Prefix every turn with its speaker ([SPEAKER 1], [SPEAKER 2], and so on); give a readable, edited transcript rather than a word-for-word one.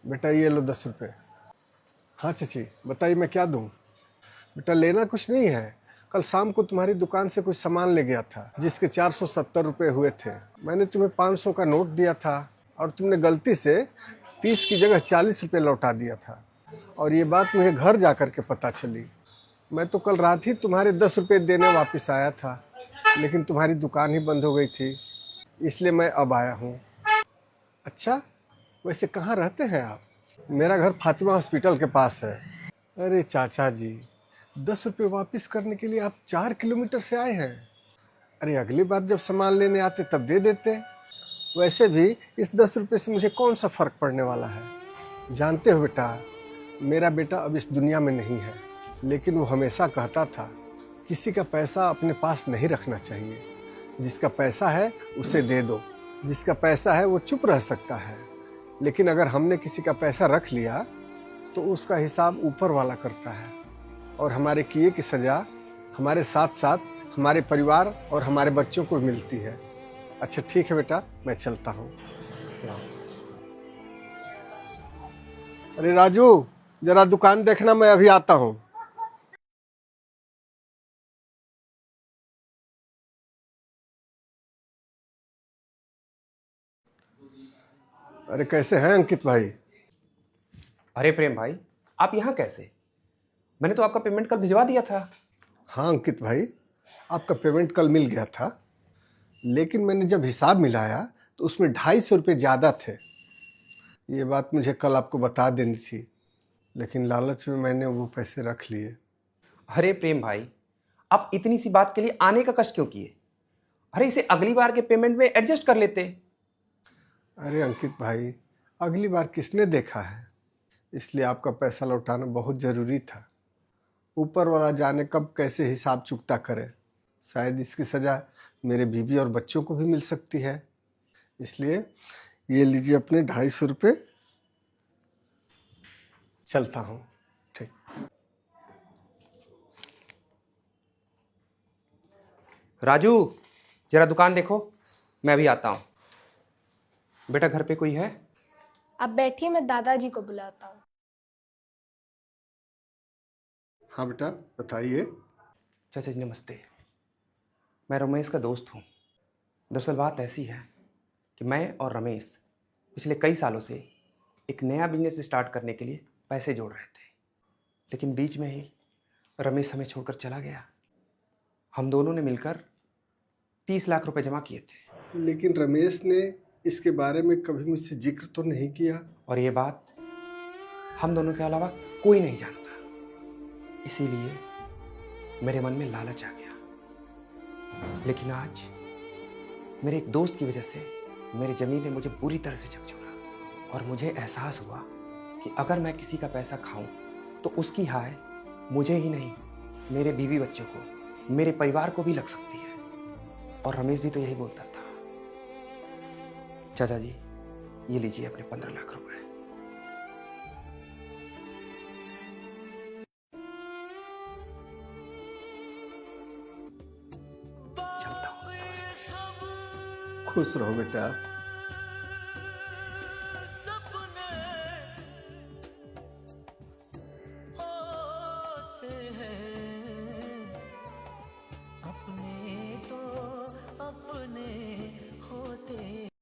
[SPEAKER 1] बेटा ये लो 10 रुपये। हाँ चाची बताइए मैं क्या दूँ। बेटा लेना कुछ नहीं है, कल शाम को तुम्हारी दुकान से कुछ सामान ले गया था जिसके 470 रुपये हुए थे। मैंने तुम्हें 500 का नोट दिया था और तुमने गलती से 30 की जगह 40 रुपये लौटा दिया था, और ये बात मुझे घर जा कर के पता चली। मैं तो कल रात ही तुम्हारे 10 रुपये देने वापस आया था, लेकिन तुम्हारी दुकान ही बंद हो गई थी, इसलिए मैं अब आया हूँ। अच्छा, वैसे कहाँ रहते हैं आप? मेरा घर फातिमा हॉस्पिटल के पास है। अरे चाचा जी, 10 रुपये वापस करने के लिए आप 4 किलोमीटर से आए हैं। अरे अगली बार जब सामान लेने आते तब दे देते। वैसे भी इस 10 रुपये से मुझे कौन सा फ़र्क पड़ने वाला है। जानते हो बेटा, मेरा बेटा अब इस दुनिया में नहीं है, लेकिन वो हमेशा कहता था किसी का पैसा अपने पास नहीं रखना चाहिए। जिसका पैसा है उसे दे दो, जिसका पैसा है वो चुप रह सकता है, लेकिन अगर हमने किसी का पैसा रख लिया तो उसका हिसाब ऊपर वाला करता है, और हमारे किए की सज़ा हमारे साथ साथ हमारे परिवार और हमारे बच्चों को मिलती है। अच्छा ठीक है बेटा, मैं चलता हूँ। अरे राजू, जरा दुकान देखना, मैं अभी आता हूँ। अरे कैसे हैं अंकित भाई?
[SPEAKER 2] अरे प्रेम भाई, आप यहाँ कैसे? मैंने तो आपका पेमेंट कल भिजवा दिया था।
[SPEAKER 1] हाँ अंकित भाई, आपका पेमेंट कल मिल गया था, लेकिन मैंने जब हिसाब मिलाया तो उसमें 250 रुपये ज़्यादा थे। ये बात मुझे कल आपको बता देनी थी, लेकिन लालच में मैंने वो पैसे रख लिए।
[SPEAKER 2] अरे प्रेम भाई, आप इतनी सी बात के लिए आने का कष्ट क्यों किए? अरे इसे अगली बार के पेमेंट में एडजस्ट कर लेते।
[SPEAKER 1] अरे अंकित भाई, अगली बार किसने देखा है, इसलिए आपका पैसा लौटाना बहुत ज़रूरी था। ऊपर वाला जाने कब कैसे हिसाब चुकता करे, शायद इसकी सज़ा मेरे बीवी और बच्चों को भी मिल सकती है। इसलिए ये लीजिए अपने 250 रुपये। चलता हूँ। ठीक।
[SPEAKER 2] राजू, जरा दुकान देखो, मैं अभी आता हूँ। बेटा घर पे कोई है?
[SPEAKER 3] आप बैठिए, मैं दादाजी को बुलाता हूँ।
[SPEAKER 1] हाँ बेटा बताइए।
[SPEAKER 2] चाचा जी नमस्ते, मैं रमेश का दोस्त हूँ। दरअसल बात ऐसी है कि मैं और रमेश पिछले कई सालों से एक नया बिजनेस स्टार्ट करने के लिए पैसे जोड़ रहे थे, लेकिन बीच में ही रमेश हमें छोड़कर चला गया। हम दोनों ने मिलकर 30 लाख रुपए जमा किए थे।
[SPEAKER 1] लेकिन रमेश ने इसके बारे में कभी मुझसे जिक्र तो नहीं किया।
[SPEAKER 2] और ये बात हम दोनों के अलावा कोई नहीं जानता, इसीलिए मेरे मन में लालच आ गया। लेकिन आज मेरे एक दोस्त की वजह से मेरे जमीन ने मुझे बुरी तरह से झकझोरा, और मुझे एहसास हुआ कि अगर मैं किसी का पैसा खाऊं तो उसकी हाय मुझे ही नहीं, मेरे बीवी बच्चों को, मेरे परिवार को भी लग सकती है। और रमेश भी तो यही बोलता था। चाचा जी, ये लीजिए अपने 15 लाख रुपए। चलता हूँ।
[SPEAKER 1] खुश रहो बेटा।